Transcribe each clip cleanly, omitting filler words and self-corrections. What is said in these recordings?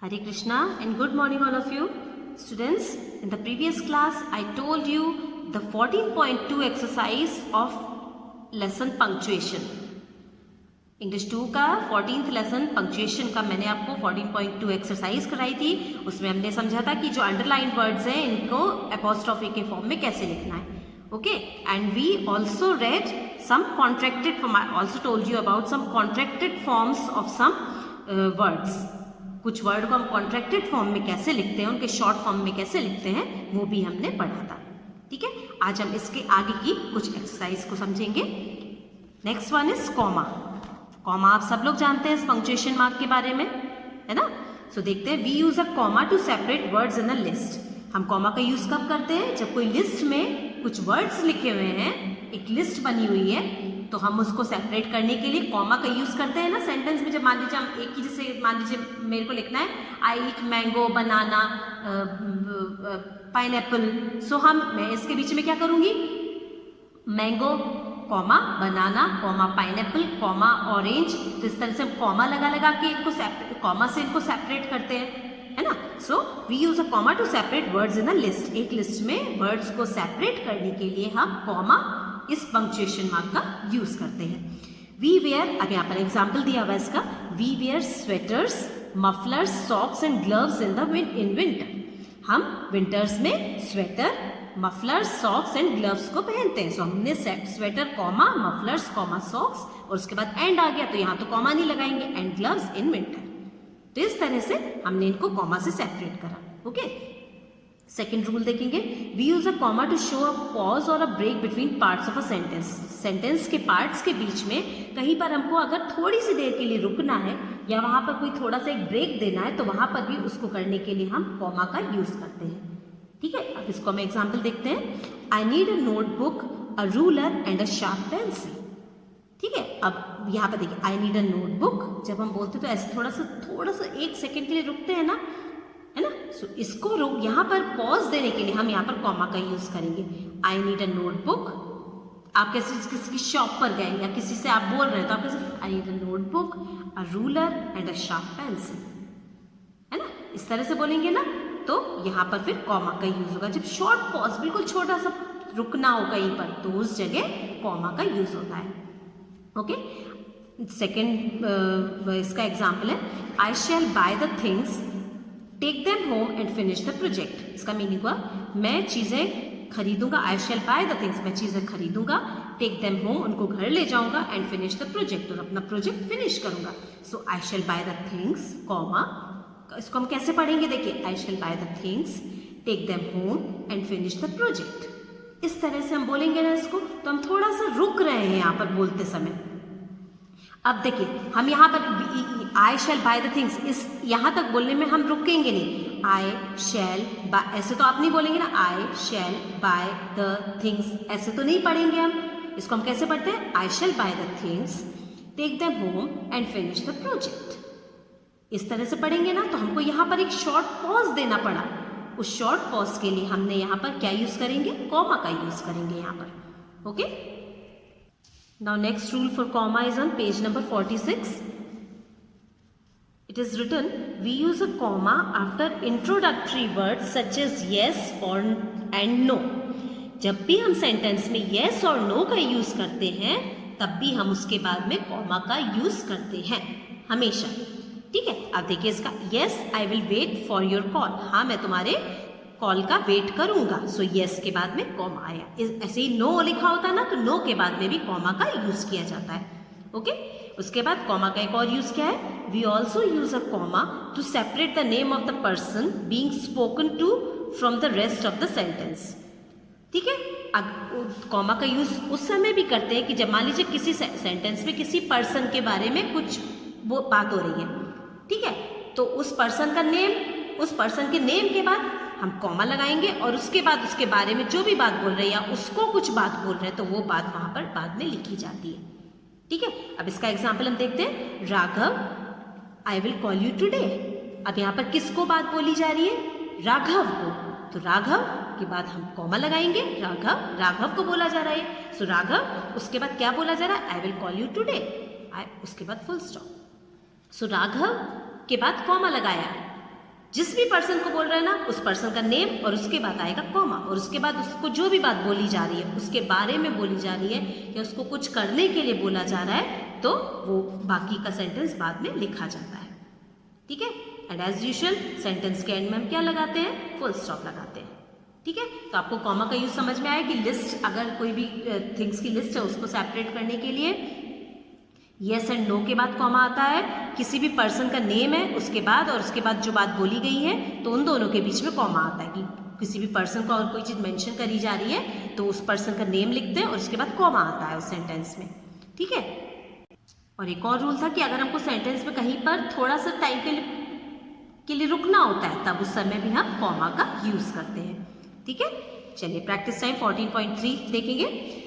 Hare Krishna and good morning all of you. Students, in the previous class I told you the 14.2 exercise of lesson punctuation. English 2 का 14th lesson punctuation का मैंने आपको 14.2 exercise कराई थी. उसमें हमने समझा था कि जो अंडरलाइन वर्ड्स हैं इनको एपोस्ट्रोफी के फॉर्म में कैसे लिखना है. Okay, and we also read some contracted form. I also told you about some contracted forms of some words. कुछ वर्ड को हम कॉन्ट्रैक्टेड फॉर्म में कैसे लिखते हैं, उनके शॉर्ट फॉर्म में कैसे लिखते हैं, वो भी हमने पढ़ा था. ठीक है, आज हम इसके आगे की कुछ एक्सरसाइज को समझेंगे. Next one is comma. Comma आप सब लोग जानते हैं इस पंक्चुएशन मार्क के बारे में, है ना. सो देखते हैं. We use a comma to separate words in a list. हम कॉमा का यूज कब करते हैं? जब कोई लिस्ट में कुछ वर्ड्स लिखे हुए हैं, एक लिस्ट बनी हुई है, तो हम उसको सेपरेट करने के लिए कॉमा का यूज करते हैं ना. सेंटेंस में जब मान लीजिए हम एक ही, जैसे मान लीजिए मेरे को लिखना है आई ईट मैंगो बनाना पाइनएप्पल. सो मैं इसके बीच में क्या करूंगी? मैंगो कॉमा बनाना कॉमा पाइनएप्पल कॉमा ऑरेंज. तो इस तरह से हम कॉमा लगा के इनको कॉमा से इनको सेपरेट करते हैं, है ना. So we use a comma to separate words in a list. एक लिस्ट में वर्ड्स को सेपरेट करने के लिए हम कॉमा, इस पंक्चुएशन मार्क का यूज करते हैं. वी वेयर, अब यहाँ पर एग्जाम्पल दिया हुआ इसका. We wear sweaters mufflers socks and gloves in winter. हम विंटर्स में sweater mufflers socks and gloves को पहनते हैं. सो हमने sweater comma mufflers comma socks और उसके बाद एंड आ गया, तो यहाँ तो कॉमा नहीं लगाएंगे. And gloves in winter. तो इस तरह से हमने इनको कॉमा से सेपरेट करा. ओके, सेकेंड रूल देखेंगे. We use a comma to show a pause or a break between parts of a sentence. Sentence के पार्ट्स के बीच में कहीं पर हमको अगर थोड़ी सी देर के लिए रुकना है या वहां पर कोई थोड़ा सा एक ब्रेक देना है, तो वहां पर भी उसको करने के लिए हम कॉमा का यूज करते हैं. ठीक है, अब इसको हम एग्जाम्पल देखते हैं. I need a notebook a ruler and a sharp pencil. ठीक है, अब यहाँ पर देखिए आई नीड अ नोटबुक. जब हम बोलते हैं तो ऐसे थोड़ा सा एक सेकेंड के लिए रुकते हैं ना, है ना. सो इसको यहाँ पर पॉज देने के लिए हम यहाँ पर कॉमा का यूज करेंगे. I need a notebook. आप किसी की शॉप पर गए या किसी से आप बोल रहे हैं तो आप कैसे, I need a notebook a ruler and a sharp pencil, है ना. इस तरह से बोलेंगे ना, तो यहाँ पर फिर कॉमा का यूज होगा. जब शॉर्ट पॉज, बिल्कुल छोटा सा रुकना हो कहीं पर, तो उस जगह कॉमा का यूज होता है. ओके, सेकेंड इसका एग्जाम्पल है. I shall buy the things take them home and finish the project. इसका मीनिंग हुआ मैं चीजें खरीदूंगा. I shall buy the things, मैं चीजें खरीदूंगा. टेक देम होम, उनको घर ले जाऊंगा. एंड फिनिश द प्रोजेक्ट, और अपना प्रोजेक्ट फिनिश करूंगा. So I shall buy the things comma, इसको हम कैसे पढ़ेंगे? देखिए, I shall buy the things take them home and finish the project. इस तरह से हम बोलेंगे ना इसको, तो हम थोड़ा सा रुक रहे हैं यहाँ पर बोलते समय. अब देखिए, हम यहाँ पर आई शैल बाय द थिंग्स, इस यहाँ तक बोलने में हम रुकेंगे नहीं. आई शैल बाय, ऐसे तो आप नहीं बोलेंगे ना. आई शैल बाय द थिंग्स, ऐसे तो नहीं पढ़ेंगे हम. इसको हम कैसे पढ़ते हैं? I shall buy the things take them home and finish the project. इस तरह से पढ़ेंगे ना, तो हमको यहाँ पर एक शॉर्ट पॉज देना पड़ा. उस शॉर्ट पॉज के लिए हमने यहाँ पर क्या यूज करेंगे? कॉमा का यूज करेंगे यहाँ पर. Okay, now next rule for comma is on page number 46. It is written, we use a comma after introductory words such as yes और एंड नो. जब भी हम सेंटेंस में येस और नो का यूज करते हैं, तब भी हम उसके बाद में कॉमा का यूज करते हैं हमेशा. ठीक है, अब देखिए इसका. Yes I will wait for your call. हाँ, मैं तुम्हारे कॉल का वेट करूंगा. सो येस के बाद में कॉमा आया. ऐसे ही नो लिखा होता है ना, तो नो के बाद में भी कॉमा का यूज किया जाता है. ओके, उसके बाद कॉमा का एक और यूज क्या है? We also use a comma to separate the name of the person being spoken to from the rest of the sentence. ठीक है, अब कॉमा का यूज उस समय भी करते हैं कि जब मान लीजिए किसी सेंटेंस में किसी पर्सन के बारे में कुछ वो बात हो रही है. ठीक है, तो उस पर्सन का नेम, उस पर्सन के नेम के बाद हम कॉमा लगाएंगे, और उसके बाद उसके बारे में जो भी बात बोल रहे हैं या उसको कुछ बात बोल रहे हैं, तो वो बात वहां पर बाद में लिखी जाती है. ठीक है, अब इसका एग्जाम्पल हम देखते हैं. Raghav I will call you today. अब यहाँ पर किसको बात बोली जा रही है? राघव को. तो राघव के बाद हम कॉमा लगाएंगे. राघव को बोला जा रहा है. सो राघव, उसके बाद क्या बोला जा रहा है? I will call you today. उसके बाद फुल स्टॉप. सो राघव के बाद कॉमा लगाया. जिस भी पर्सन को बोल रहे हैं ना उस पर्सन का नेम और उसके बाद आएगा कॉमा, और उसके बाद उसको जो भी बात बोली जा रही है उसके बारे में बोली जा रही है या उसको कुछ करने के लिए बोला जा रहा है तो वो बाकी का सेंटेंस बाद में लिखा जाता है। ठीक है, एंड एज यूजुअल सेंटेंस के एंड में हम क्या लगाते हैं, फुल स्टॉप लगाते हैं। ठीक है, तो आपको कॉमा का यूज समझ में आया कि लिस्ट, अगर कोई भी थिंग्स की लिस्ट है उसको सेपरेट करने के लिए यस एंड नो के बाद कॉमा आता है, किसी भी पर्सन का नेम है उसके बाद और उसके बाद जो बात बोली गई है तो उन दोनों के बीच में कॉमा आता है कि किसी भी पर्सन को और कोई चीज़ मेंशन करी जा रही है तो उस पर्सन का नेम लिखते हैं और उसके बाद कॉमा आता है उस सेंटेंस में। ठीक है, और एक और रूल था कि अगर हमको सेंटेंस में कहीं पर थोड़ा सा टाइम के लिए रुकना होता है तब उस समय भी हम कॉमा का यूज करते हैं। ठीक है, चलिए प्रैक्टिस टाइम 14.3 देखेंगे।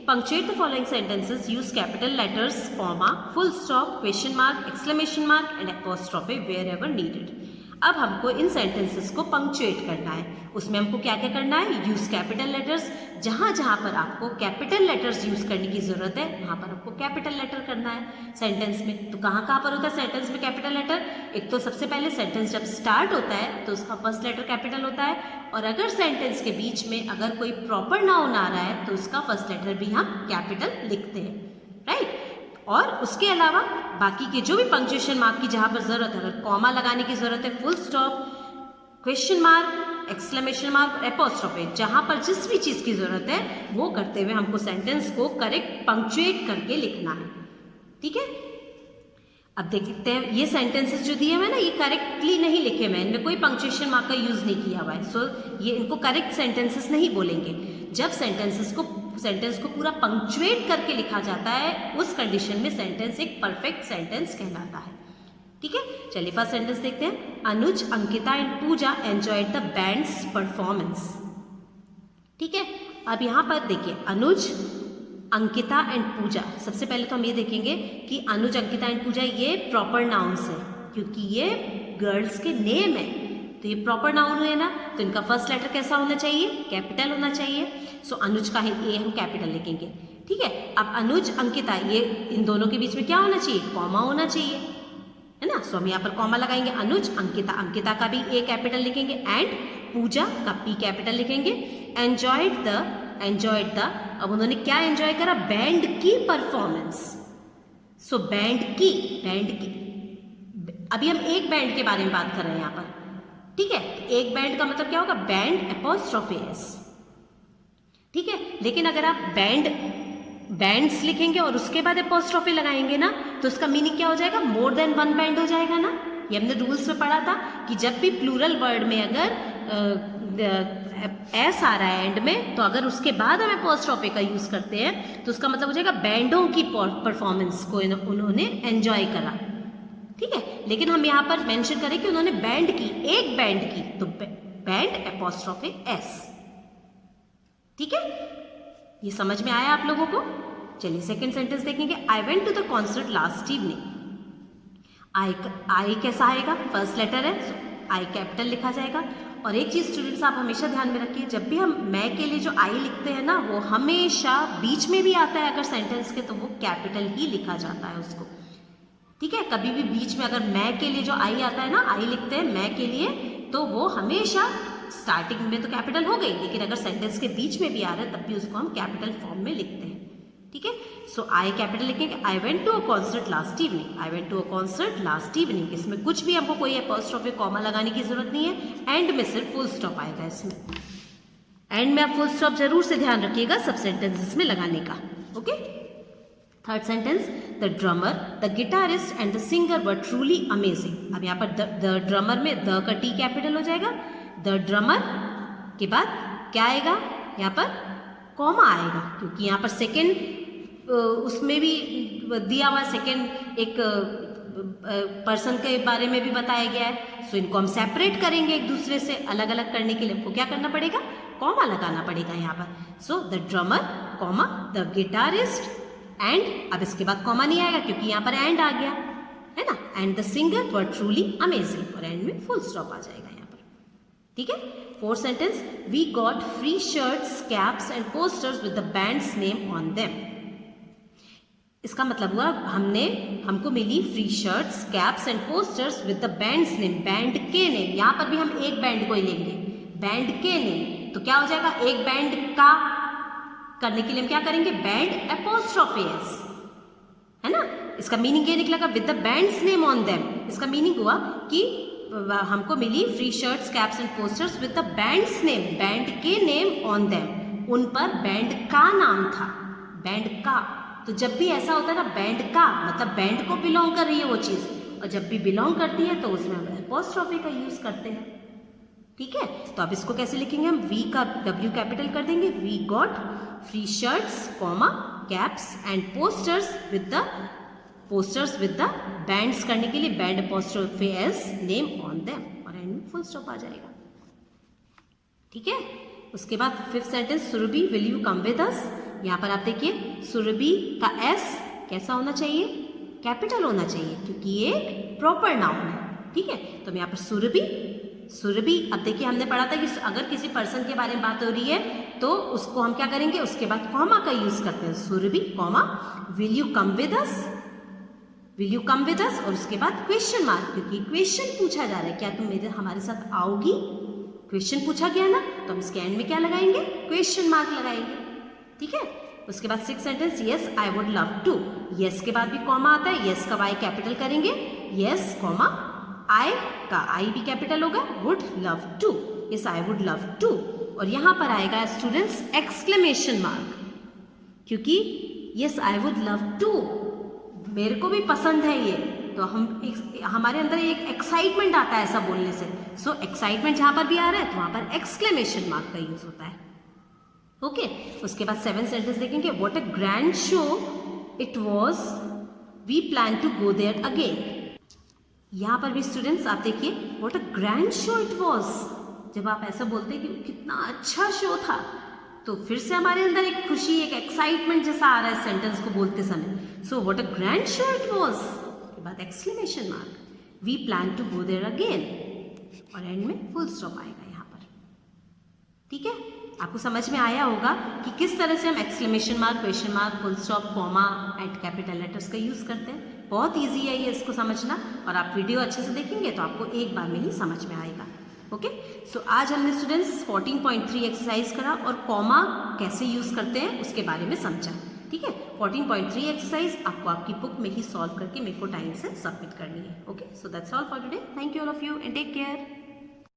Punctuate the following sentences, use capital letters, comma, full stop, question mark, exclamation mark and apostrophe wherever needed. अब हमको इन सेंटेंसेस को पंक्चुएट करना है। उसमें हमको क्या क्या करना है, यूज कैपिटल लेटर्स, जहाँ जहाँ पर आपको कैपिटल लेटर्स यूज करने की जरूरत है वहाँ पर आपको कैपिटल लेटर करना है सेंटेंस में। तो कहाँ कहाँ पर होता है सेंटेंस में कैपिटल लेटर, एक तो सबसे पहले सेंटेंस जब स्टार्ट होता है तो उसका फर्स्ट लेटर कैपिटल होता है, और अगर सेंटेंस के बीच में अगर कोई प्रॉपर नाउन आ रहा है तो उसका फर्स्ट लेटर भी हम कैपिटल लिखते हैं, राइट। और उसके अलावा बाकी के जो भी पंक्चुएशन मार्क की जहाँ पर जरूरत है, अगर कॉमा लगाने की जरूरत है, full stop, question mark, exclamation mark, apostrophe, जहाँ पर जिस भी चीज़ की जरूरत है वो करते हुए हमको सेंटेंस को करेक्ट पंक्चुएट करके लिखना है। ठीक है, अब देखते हैं ये सेंटेंसेस जो दिए हुए हैं ना ये करेक्टली नहीं लिखे हुए हैं, इनमें कोई पंक्चुएशन मार्क का यूज नहीं किया हुआ है। सो ये इनको करेक्ट सेंटेंसेस नहीं बोलेंगे। जब सेंटेंस को पूरा पंक्चुएट करके लिखा जाता है उस कंडीशन में सेंटेंस एक परफेक्ट सेंटेंस कहलाता है। ठीक है, चलिए फर्स्ट सेंटेंस देखते हैं। Anuj, Ankita and Pooja enjoyed the band's performance. ठीक है, अब यहाँ पर देखिए अनुज, अंकिता एंड पूजा, सबसे पहले तो हम ये देखेंगे कि अनुज, अंकिता एंड पूजा ये प्रॉपर नाउन्स है क्योंकि ये गर्ल्स के नेम है, तो ये प्रॉपर नाउन हुए ना, तो इनका फर्स्ट लेटर कैसा होना चाहिए, कैपिटल होना चाहिए। सो अनुज का ए हम कैपिटल लिखेंगे। ठीक है, अब अनुज, अंकिता, ये इन दोनों के बीच में क्या होना चाहिए, कॉमा होना चाहिए, है ना। सो हम यहाँ पर कॉमा लगाएंगे। अनुज, अंकिता, अंकिता का भी ए कैपिटल लिखेंगे एंड पूजा का पी कैपिटल लिखेंगे। एंजॉयड द, अब उन्होंने क्या एंजॉय करा, बैंड की परफॉर्मेंस। सो बैंड की, अभी हम एक बैंड के बारे में बात कर रहे हैं यहाँ पर। ठीक है, एक बैंड का मतलब क्या होगा, बैंड एपोस्ट्रोफी एस। ठीक है, लेकिन अगर आप बैंड्स लिखेंगे और उसके बाद एपोस्ट्रोफी लगाएंगे ना तो उसका मीनिंग क्या हो जाएगा, मोर देन वन बैंड हो जाएगा ना। ये हमने रूल्स में पढ़ा था कि जब भी प्लूरल वर्ड में अगर एस आ रहा है एंड में तो अगर उसके बाद हम एपोस्ट्रोफी का यूज करते हैं तो उसका मतलब हो जाएगा बैंडों की परफॉर्मेंस को उन्होंने एंजॉय करा। ठीक है, लेकिन हम यहाँ पर मेंशन करें कि उन्होंने बैंड की, एक बैंड की, तो बैंड एपोस्ट्रोफी एस। ठीक है, ये समझ में आया आप लोगों को। चलिए सेकंड सेंटेंस देखेंगे। I went to the concert last evening. I कैसा आएगा, फर्स्ट लेटर है, आई कैपिटल लिखा जाएगा। और एक चीज स्टूडेंट्स आप हमेशा ध्यान में रखिए, जब भी हम मैं के लिए जो आई लिखते हैं ना वो हमेशा बीच में भी आता है अगर सेंटेंस के, तो वो कैपिटल ही लिखा जाता है उसको। ठीक है, कभी भी बीच में अगर मैं के लिए जो आई आता है ना, आई लिखते हैं मैं के लिए, तो वो हमेशा स्टार्टिंग में तो कैपिटल हो गई, लेकिन अगर सेंटेंस के बीच में भी आ रहा है तब भी उसको हम कैपिटल फॉर्म में लिखते हैं। ठीक है, सो आई कैपिटल लिखेंगे। I went to a concert last evening, I went to a concert last evening, इसमें कुछ भी हमको कोई एपोस्ट्रोफी कॉमा लगाने की जरूरत नहीं है, एंड में सिर्फ फुल स्टॉप आएगा। इसमें एंड में आप फुल स्टॉप जरूर से ध्यान रखिएगा सब सेंटेंसेस में लगाने का। Okay, third sentence. The drummer, the guitarist and the singer were truly amazing. अब यहाँ पर द ड्रमर में द का टी कैपिटल हो जाएगा, द ड्रमर के बाद क्या आएगा, यहाँ पर कॉमा आएगा क्योंकि यहाँ पर सेकेंड उसमें भी दिया हुआ सेकेंड एक पर्सन के बारे में भी बताया गया है। सो इनको हम सेपरेट करेंगे एक दूसरे से, अलग अलग करने के लिए हमको क्या करना पड़ेगा, कॉमा लगाना पड़ेगा यहाँ पर। So the drummer, comma, the guitarist and, अब इसके बाद कॉमा नहीं आएगा क्योंकि यहाँ पर एंड आ गया है ना, and the singer were truly amazing, और एंड में फुल स्टॉप आ जाएगा यहाँ पर। ठीक है, fourth sentence. We got free shirts, caps and posters with the band's name on them. इसका मतलब हुआ हमको मिली free shirts, caps and posters with the band's name, band के नेम। यहाँ पर भी हम एक बैंड को ही लेंगे, बैंड के नेम। तो क्या हो जाएगा, एक बैंड का करने के लिए हम क्या करेंगे, बैंड एपोस्ट्रोफी एस, है ना। इसका मीनिंग ये निकलेगा with the band's name on them. इसका मीनिंग हुआ कि हमको मिली free shirts, caps and posters with the band's name, band के नेम ऑन देम, उन पर बैंड का नाम था, बैंड का। तो जब भी ऐसा होता है ना बैंड का, मतलब बैंड को बिलोंग कर रही है वो चीज़, और जब भी बिलोंग करती है तो उसमें हम एपोस्ट्रोफी का यूज करते हैं, ठीक है। तो अब इसको कैसे लिखेंगे हम, वी का W कैपिटल कर देंगे, we got free shirts, comma caps and posters with the bands करने के लिए band apostrophe S name on them, और एंड में फुल स्टॉप आ जाएगा, ठीक है। उसके बाद fifth sentence, Surabhi will you come with us. यहाँ पर आप देखिए सुरभि का एस कैसा होना चाहिए, कैपिटल होना चाहिए, क्योंकि ये एक प्रॉपर नाउन है, ठीक है। तो यहाँ पर सुरभि, अब देखिए हमने पढ़ा था कि अगर किसी पर्सन के बारे में बात हो रही है तो उसको हम क्या करेंगे, उसके बाद कॉमा का यूज करते हैं, Surabhi comma will you come with us, will you come with us, और उसके बाद क्वेश्चन मार्क, क्योंकि क्वेश्चन पूछा जा रहा है, क्या तुम हमारे साथ आओगी, क्वेश्चन पूछा गया ना, तो हम इसके एंड में क्या लगाएंगे, क्वेश्चन मार्क लगाएंगे, ठीक है। उसके बाद six sentence, yes I would love to, yes के बाद भी कॉमा आता है, यस का वाई कैपिटल करेंगे, यस कॉमा आई का आई भी कैपिटल होगा, would love to, yes I would love to, और यहां पर आएगा स्टूडेंट्स एक्सक्लेमेशन मार्क, क्योंकि yes I would love to मेरे को भी पसंद है ये, तो हमारे अंदर एक एक्साइटमेंट आता है ऐसा बोलने से, सो एक्साइटमेंट जहां पर भी आ रहा है तो वहां पर एक्सक्लेमेशन मार्क का यूज होता है, ओके। उसके बाद सेवन सेंटेंस देखेंगे, what a grand show it was, we plan to go there again. यहाँ पर भी स्टूडेंट्स आप देखिए, what a grand show it was, जब आप ऐसा बोलते हैं कि कितना अच्छा शो था, तो फिर से हमारे अंदर एक खुशी, एक एक्साइटमेंट जैसा आ रहा है सेंटेंस को बोलते समय। So what a grand show it was के बाद exclamation mark, we plan to go there again, और एंड में फुल स्टॉप आएगा यहाँ पर, ठीक है। आपको समझ में आया होगा कि किस तरह से हम exclamation mark, question mark, full stop, comma and capital letters का यूज करते हैं। बहुत इजी है ये इसको समझना, और आप वीडियो अच्छे से देखेंगे तो आपको एक बार में ही समझ में आएगा, ओके। सो आज हमने स्टूडेंट्स 14.3 एक्सरसाइज करा और कॉमा कैसे यूज करते हैं उसके बारे में समझा, ठीक है। 14.3 एक्सरसाइज आपको आपकी बुक में ही सॉल्व करके मेरे को टाइम से सबमिट करनी है, okay. So that's all for today, thank you all of you and take care.